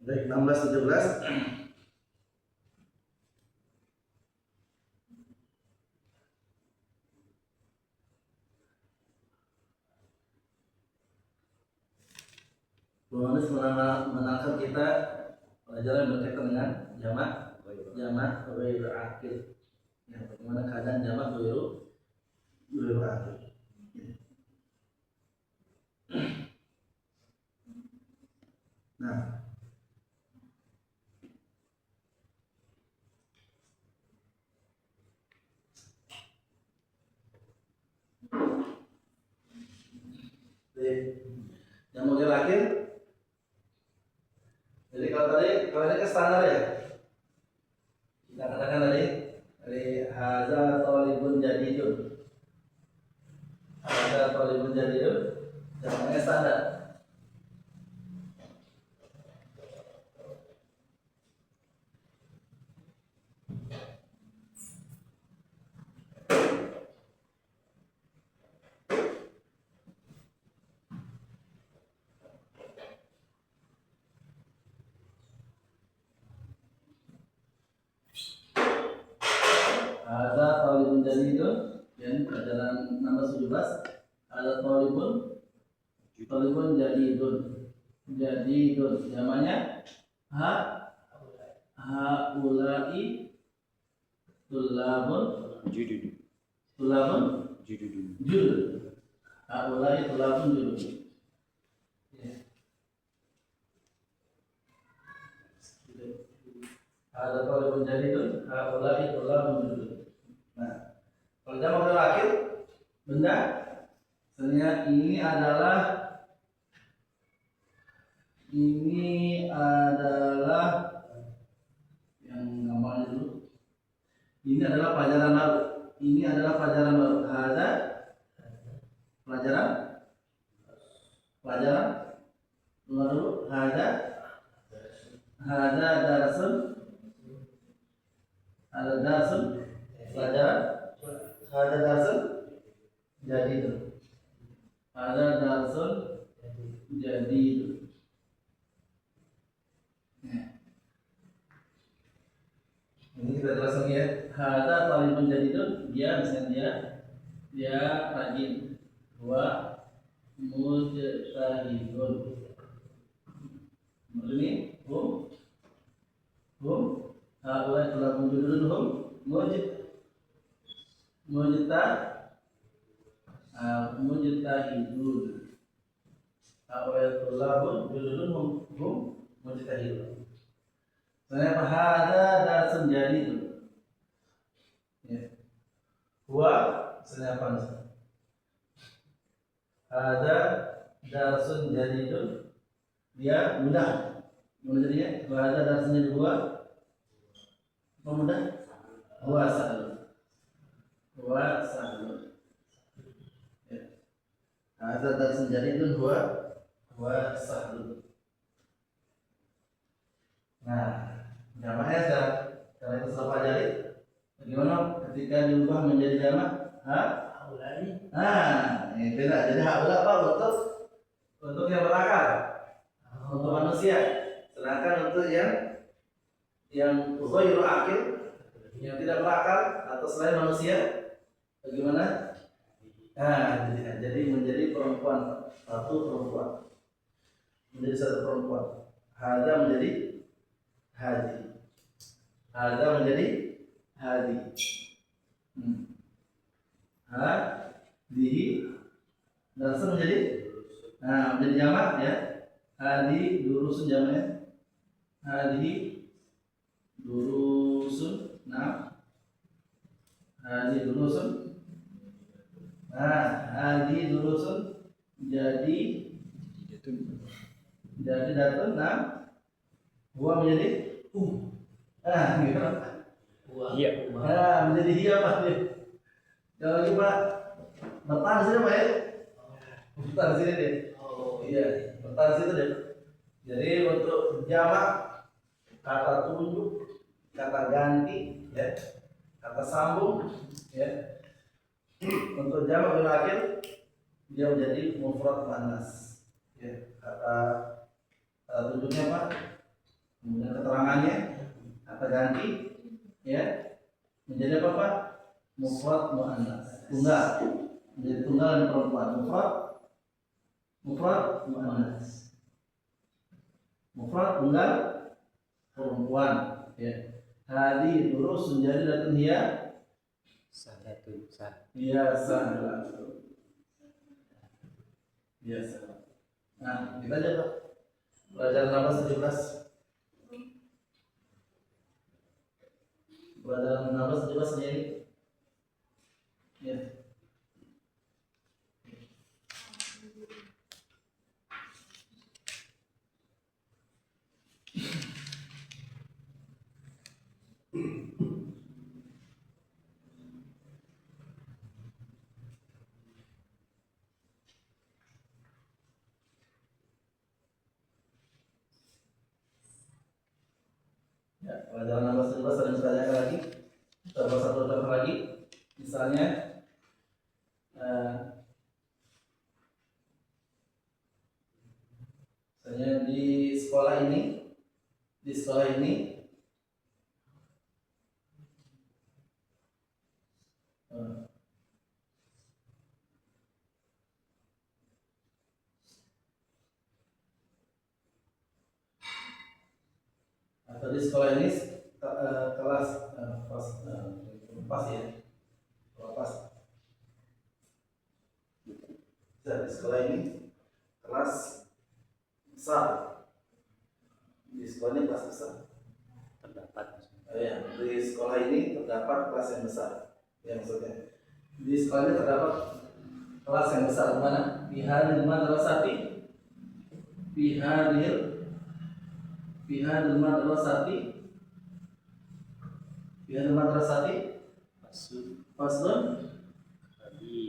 Baik, 16 17. Penulis menangkap kita pelajaran yang berkaitan dengan jamak ghairu akil. Ya, bagaimana keadaan jamak ghairu akil. Nah, jamak ghairu akil. Jadi kalau ini kan standar ya. Kita katakan dari hadza talibun jadidun. Hadza talibun jadidun jamaknya standar. Ada talibun jadidun dan pelajaran nomor 17. Ada talibun jadidun namanya haulai tulabun judud haulai tulabun judud. Ada talibun jadidun haulai tulabun judud. Nah, kalau jamak ghairu akil benda sebenarnya ini adalah yang gampangnya dulu. Ini adalah pelajaran baru. Ada pelajaran dulu. Ada darsun pelajaran. Ada darsun jadidun. Ada darsun jadidun. Ini kita jelaskan ya. Ada talibun jadidun, dia misalnya dia rajin. Wa mujtahidun. Ini hum haulai tulabun jududun hum mujtahidun. Haulai tulabun jududun hum mujtahidun. Saya hada darsun jadidun. Ya. Huwa misalnya apa misalnya? Hada darsun jadidun. Dia mudah. Jadinya hada darsun jadidun huwa mudah. Huwa sahlun. Ya. Hada darsun jadidun huwa sahlun. Nah, jamaknya sekarang itu setelah pelajari bagaimana ketika diubah menjadi jamak haulai. Nah, ini beda. Jadi haula apa untuk yang berakal, untuk manusia. Sedangkan untuk yang ghairu akil, yang tidak berakal atau selain manusia, bagaimana? Nah, jadi menjadi satu perempuan. Hada menjadi hadi. Hadihi darsun menjadi jamak ya. Hadi durusun jamaknya. Hadihi durusun. Nah, hadi durusun. Nah, hadi durusun jadi datun. Nah, huwa menjadi gitu. Iya. Nah, menjadi hiya Pak. Kalau lagi Pak bertahan sini Pak ya. Bertahan sini deh. Oh iya, bertahan situ deh. Jadi untuk jamak kata tunjuk, kata ganti ya, kata sambung ya. Untuk jamak ghairu akil dia menjadi mufrad muannas. Ya, kata tunjuknya Pak Kemudian keterangannya kata ganti ya menjadi apa Pak? Mufrad muannas. Tunggal. Menjadi tunggal dan perempuan. Mufrad muannas. Mufrad tunggal perempuan ya. Hadi durusun jadilatun hiya Sadatun sah. biasa. Biasa. Nah, kita aja Pak. Pelajaran nambah 17. Pelajaran nambah 17 sendiri. Ya. Ya, pelajaran nambah 17 ada yang ditanyakan lagi. Tambah satu contoh lagi. Misalnya misalnya di sekolah ini atau di sekolah ini kelas pas ya pas di sekolah ini kelas besar di sekolah ini kelas besar Terdapat. ya di sekolah ini terdapat kelas yang besar ya maksudnya di sekolah ini terdapat kelas yang besar mana bihadil madrasati bihadil madrasati faslun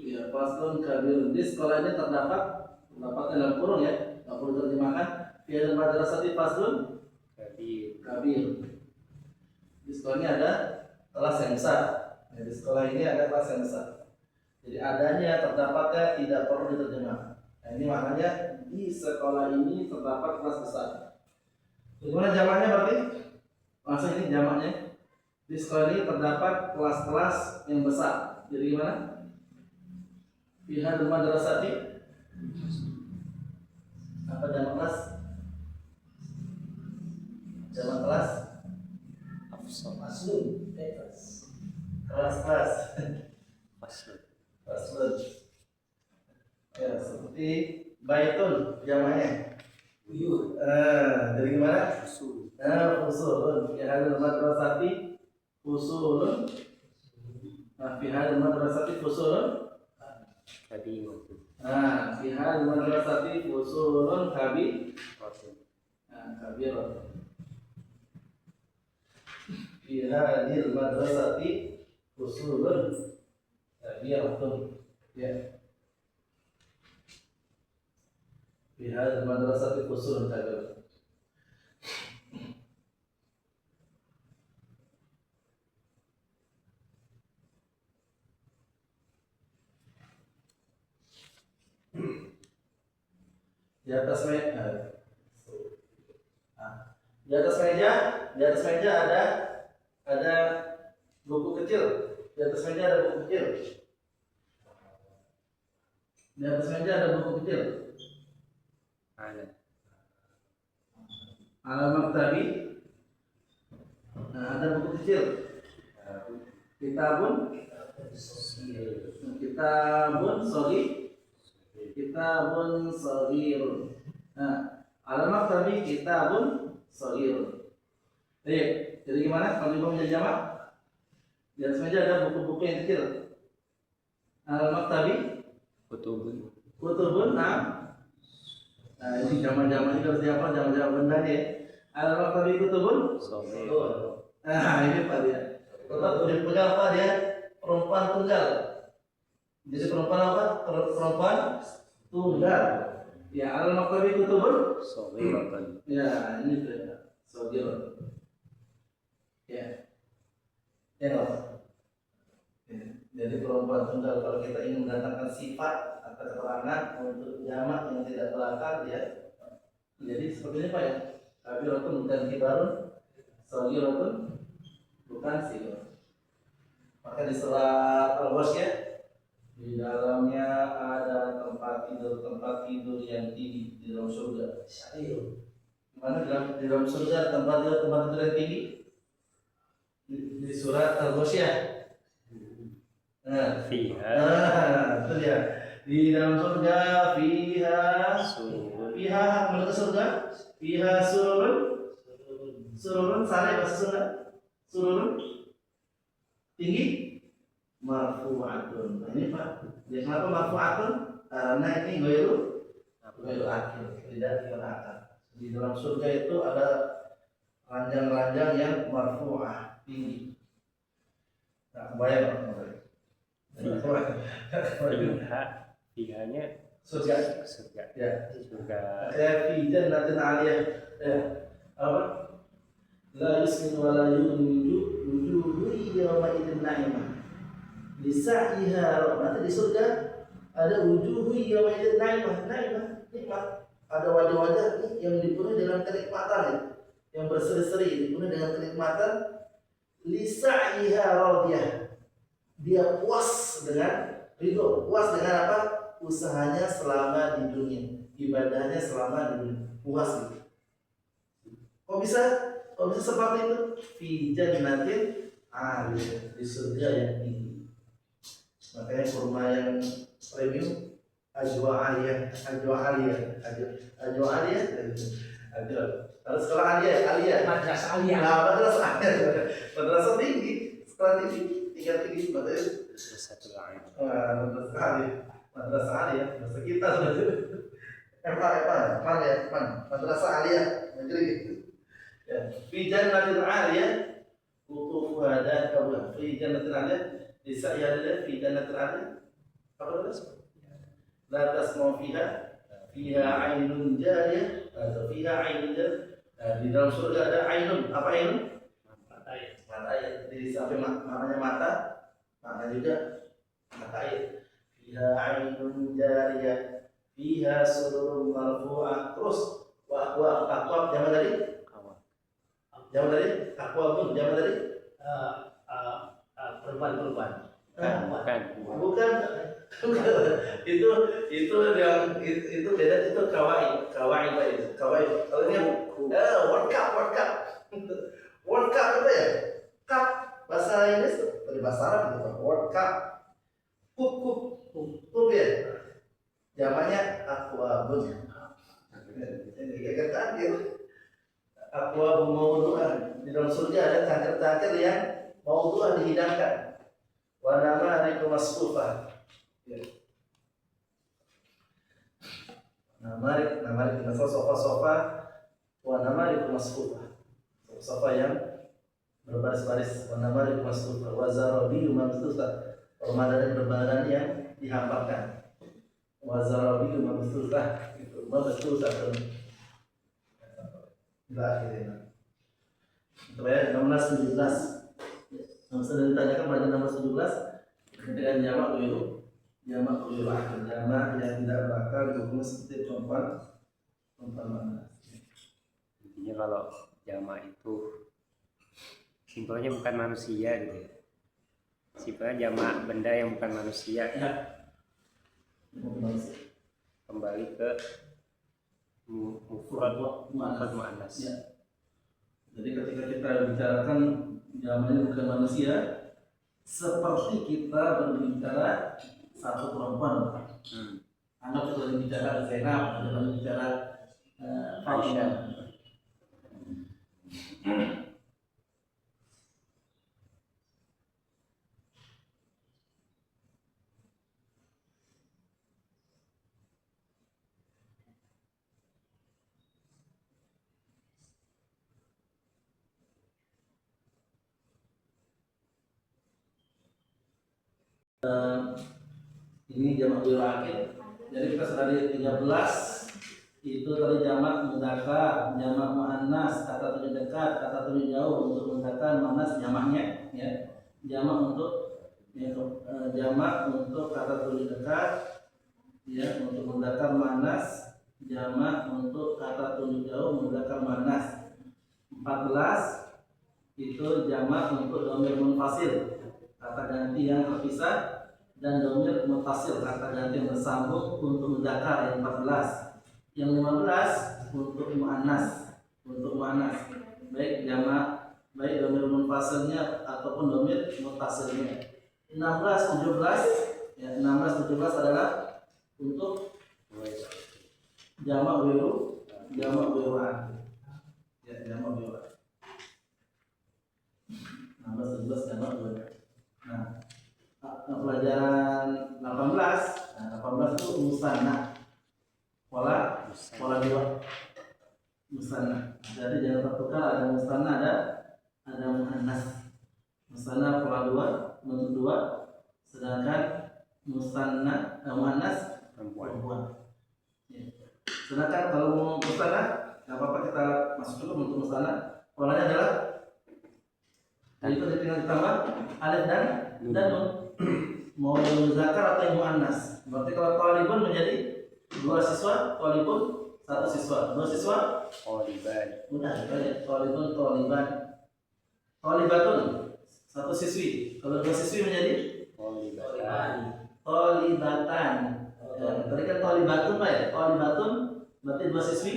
ya faslun kabir di sekolah ini terdapat dalam kurung ya nggak perlu terjemahkan bihadil madrasati faslun kabir di sekolah ini ada kelas yang besar ya, di sekolah ini ada kelas yang besar jadi adanya terdapatnya tidak perlu diterjemahkan nah, ini maknanya di sekolah ini terdapat kelas besar. Bagaimana jamaknya berarti? Maksudnya ini jamaknya di sekolah ini terdapat kelas-kelas yang besar. Jadi gimana? Bihadil madrasati apa jamak kelas? Jamak kelas? Faslun. Kelas-kelas. Faslun. Ya seperti baitun jamaknya. Jadi gimana? Fusulun. Fi hadil madrasati fusulun. Fi hadil madrasati fusulun. Fi hadil madrasati fusulun kabir. Kabir. Fi hadil madrasati fusulun kabiratun. Ya. Fi hadil madrasati fusulun kabiratun. Di atas meja ada buku kecil. Di atas meja ada buku kecil. Di atas meja ada buku kecil. Al-Maktabi. Nah, ada buku kecil. Kitabun Shaghir. Nah, Al-Maktabi kitabun Shaghir. Jadi gimana kalau dibawa menjadi jamak? Di atas meja ada buku-buku yang kecil. Al-Maktabi kutubun. Nah, ini zaman-zaman ini harus dihafal zaman-zaman benda nih. Al-Maktabi kutubun. Nah, ini Pak dia. Tetap dipegang apa dia? Perempuan tunggal. Jadi perempuan apa? Perempuan tunggal. Ya, Al-Maktabi kutubun. Ya, ini dia. Shaghir. Ya. Ya, Pak. Jadi perempuan tunggal kalau kita ingin mendatangkan sifat atau keterangan untuk jamak yang tidak belakang ya. Jadi seperti ini Pak ya. Kabiratun bukan kibarun, sagiratun bukan sigar. Maka di surat Al-Ghasyiyah di dalamnya ada tempat tidur yang tinggi di dalam surga. Syariul. Mana di dalam surga tempat tidur yang tinggi? Di surat Al-Ghasyiyah. Fiha Itu dia. Di dalam surga surun fiha menurut surga fiha sururun sare bahasa Sunda sururun tinggi marfu'atun. Nah, ini Pak, ya kenapa marfu'atun? Karena ini goiru akhir, tidak diangkat. Di dalam surga itu ada ranjang-ranjang yang marfu'ah, tinggi. Nah, kebayang Fihanya surga. Ya. surga Kayak fi jannatin 'aliyah. Ya. Apa? La yusmin wa la yu'minu wujuhu yawma idzin na'imah. Lisa'iha, nanti di surga ada wujuhu yawma idzin na'imah, nikmat. Ada wajah-wajah yang dipenuhi dengan kenikmatan ya, yang berseri-seri dipenuhi dengan kenikmatan. Lisa'iha radiyah. Dia puas dengan ridho, puas dengan apa? Usahanya selama di dunia, ibadahnya selama di dunia, puas gitu. Kok bisa seperti itu? Fi jannatin 'aliyah, di surga yang tinggi. Makanya kurma yang premium ajwa aliyah. Harus sekolah aliyah. Madrasah aliyah. Nah, madrasah tinggi, sekolah tinggi, tingkat tinggi, satu lain. madrasah aliyah, bahasa kita sudah. Madrasah aliyah, negeri gitu. Ya, fi jannatin 'aliyah, qutufuha dan fi jannatin 'aliyah, di sa'yadillah fi jannatin 'aliyah. Apa terus? La tasma'u fiha 'ainun jariyah, atau fiha 'ainun jariyah. Di dalam surga ada ainun. Apa ainun? Mata air. Di samping maknanya mata, makna juga mata air. Fiha 'ainun jariyah, fiha sururun marfu'ah. Terus akwab jamak dari? Jamak dari? Akwabun jamak dari? Perempuan. Bukan. itu yang itu beda, itu kawaid itu. Kalau ini World Cup apa ya? Cup bahasa Inggris dari bahasa Arab gitu. World Cup. Kup ya. Zamannya akwabun. Ini kan akwabun mawdu'ah. Di dalam surga ada cangkir-cangkir yang mawdu'ah dihidangkan. Wa namariku masfufah. Namarik dengan sofa wa namariku masfufah. Sofa yang berbaris-baris, wa namariku masfufah wa zarabiyu mabthutha. Permadani yang dihamparkan. Wa zarabiyu mabthutha. Itu mabthutha. Akhirnya. Itu ya, 16-17. Sudah ditanyakan pada nomor 17 dengan jamak ghairu akhir, jamak yang tidak berakal dihukum seperti perempuan mana. Intinya kalau jamak itu simpelnya bukan manusia gitu ya. Simpelnya jamak benda yang bukan manusia ya. Kembali ke mufrad muannas. Ya. Jadi ketika kita bicarakan jamaknya bukan manusia, seperti kita berbicara satu perempuan. Anggap kita berbicara Zainab, kita berbicara Aisyah. Ini jamak ghairu akhir. Jadi kita sudah di 13 itu tadi jamak mudzakkar, jamak muannas, kata tunjuk dekat, kata tunjuk jauh. Untuk mudzakkar muannas jamaknya ya. Jamak untuk kata tunjuk dekat ya, untuk mudzakkar muannas, jamak untuk kata tunjuk jauh mudzakkar muannas. 14 itu jamak untuk domir munfasil, kata ganti yang terpisah, dan domir mutasil, kata ganti yang bersambung untuk mudzakkar yang 14. Yang 15 untuk muannas, baik jamak, baik domir munfasilnya ataupun domir mutasilnya. 16 17 ya, 16 17 adalah untuk jamak wiru, jamak wiruan. Ya, jamak wiruan. 16 17 jamak wiruan. Nah, pelajaran 18, nah 18 itu musanna. Pola 2. Musanna. Jadi jangan tertukar, ada musanna, ada muannas. Musanna pola 2, bentuk 2, sedangkan musanna muannas perempuan. Ya. Sedangkan kalau mau musanna, enggak apa-apa kita masuk dulu untuk musanna. Polanya adalah itu tinggal ditambah alif dan nun. Mau yang muzakkar atau yang muannas. Berarti kalau talibun menjadi 2 siswa, talibun 1 siswa, 2 siswa taliban. udah banyak, talibun taliban. Talibatun 1 siswi, kalau 2 siswi menjadi Talibatan. talibatan. Ya, tadi kan talibatun Pak ya, talibatun berarti 2 siswi,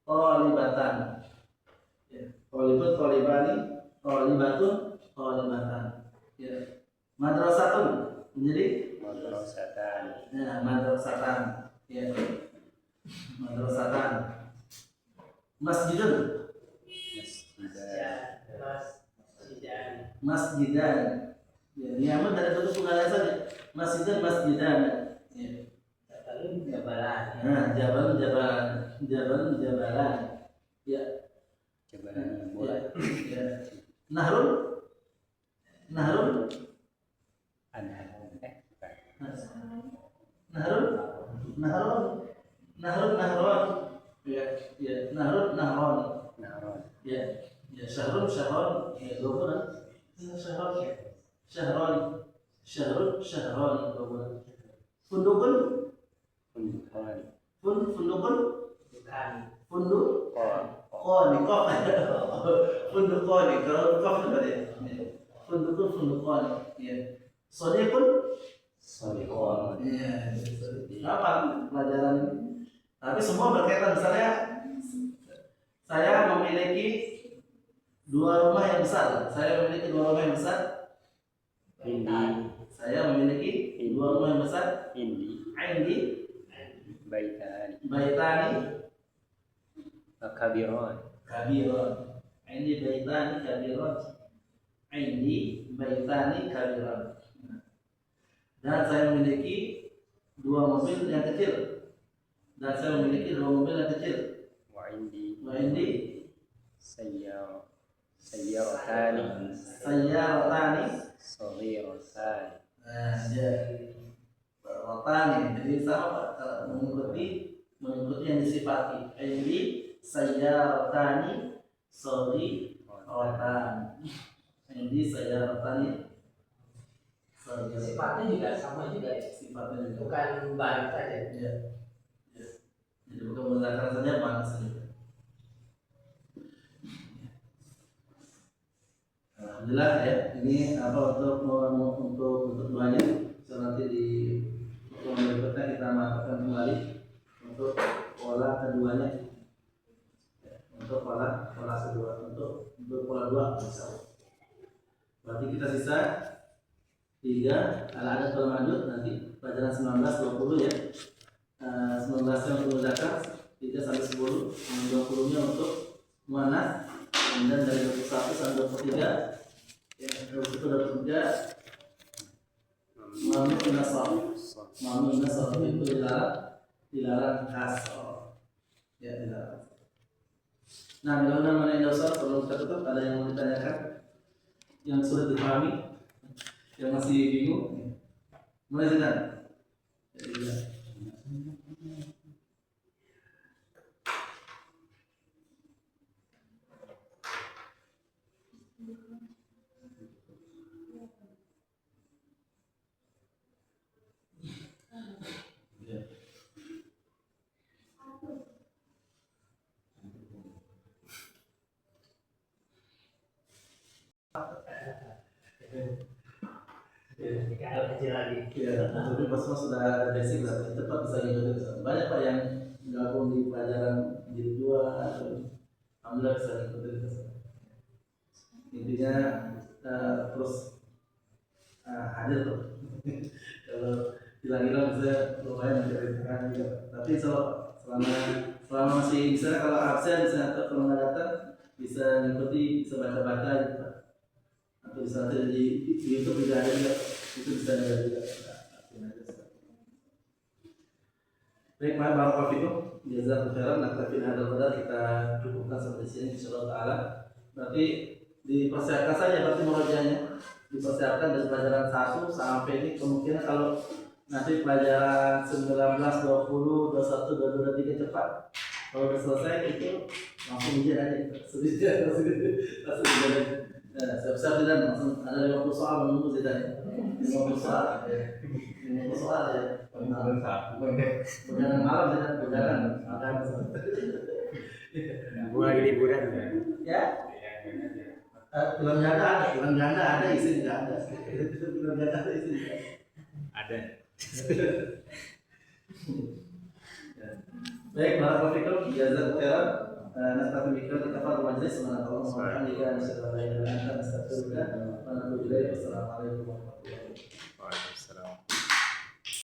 talibatan. Ya, talibun talibani, talibatun talibatan. Ya. Madrasatun menjadi Madrasatan. ya, madrasatan. Ya. Madrasatan. Masjidun. Masjidan. Ya, ni'mat dari bentuk pengalihan saja. Masjidan, masjidan. Ya. Jabalan. Nah, jabalan, jabalan, jabalan, jabalan. Ya. Jabalan bola. Ya. Nahrun, nahrun, Bukan. nahrun, nahrun, nahrun, nahrun. Ya, ya, nahrun, nahrun. Naron. Ya, ya, syahrun, syahrun. Ya, dua bulan. Syahrun, syahrun, syahrun, syahrun. Dua bulan. Fundukun, Fundukan. fundukun, Bukan. funduk. Kon. Qani, qaf. Funduk qani, kalau qaf tadi. Fundukun, funduk qani. Ya. Sadiqun. Solikon. Iya. Apa pelajaran ini? Tapi semua berkaitan. Misalnya saya memiliki 2 rumah yang besar. Saya memiliki 2 rumah yang besar. Indi. Saya memiliki 2 rumah yang besar. Indi. Indi Baitan. baitani Kabiron. kabiron. Indi baitani kabiron. Indi baitani kabiron. Dan saya memiliki 2 mobil yang kecil. Dan saya memiliki 2 mobil yang kecil. Wa indi. Wa indi sayyaratani sayyaratani. saghiratan. Nah, jadi rotani. Jadi sama Pak, mengikuti yang disifati. Indi sayyaratani saghiratan. Indi sayyaratani. Sifatnya juga sama juga ya. Sifatnya juga. Bukan barang saja. Ya. Ya. Jadi bukan menggunakan saja panas saja. Alhamdulillah ya. Ini apa untuk duanya. So, nanti di pertemuan berikutnya kita mantapkan kembali untuk pola keduanya. Ya, untuk pola kedua, untuk pola 2 misalnya. Berarti kita sisa 3 ada kalau lanjut nanti pelajaran 19 20 ya. 19 nya untuk muzakkar, 3 sampai 10, 20 nya untuk muannas, kemudian dari 21 sampai 23 ya, 21 23 mamnu nasab itu dilarang kasar ya, dilarang. Nah, mudah-mudahan mana yang dosa sebelum kita tutup ada yang mau ditanyakan yang sulit dipahami, yang masih bingung, mulai Zidan. Kalau kecil lagi. Iya, tapi pas sudah ada basic lah, cepat bisa ngikutin. Banyak pak yang gabung di pelajaran jilid 2 atau alhamdulillah bisa ngikutin. Intinya terus hadir tuh. Kalau hilang-hilang bisa lumayan mencari tangan juga. Tapi selama masih bisa, kalau absen bisa, atau kalau nggak datang bisa ngikuti, bisa baca-baca gitu pak. Atau bisa di YouTube juga ada juga, itu bisa ada juga. Baik, barakallahu fikum. Jazakumullah khairan. Naktafi hadzal qadar, kita cukupkan sampai di sini insyaallah taala. Berarti dipersiapkan saja berarti murojaahnya. Dipersiapkan dari pelajaran 1 sampai ini, kemungkinan kalau nanti pelajaran 19, 20, 21, 22, 23 cepat. Kalau udah selesai itu langsung ujian aja. Langsung ujian aja. Nah, siap-siap tidak langsung ada 50 soal menunggu tidak. 50 soal. 50 soal ya. Begadang malam tidak, begadang makan. Lagi liburan Ya. Film ganda ada, isi tidak ada. Film ganda ada, isi tidak ada. Baik, barakallahu fikum. Jazakumullah khairan. Naktafi bikra kita pada majlis. Subhanallah wa bihamdihi, asyhadu an la ilaha illa anta, astaghfiruka wa atubu ilaik. Wassalamualaikum warahmatullahi wabarakatuh.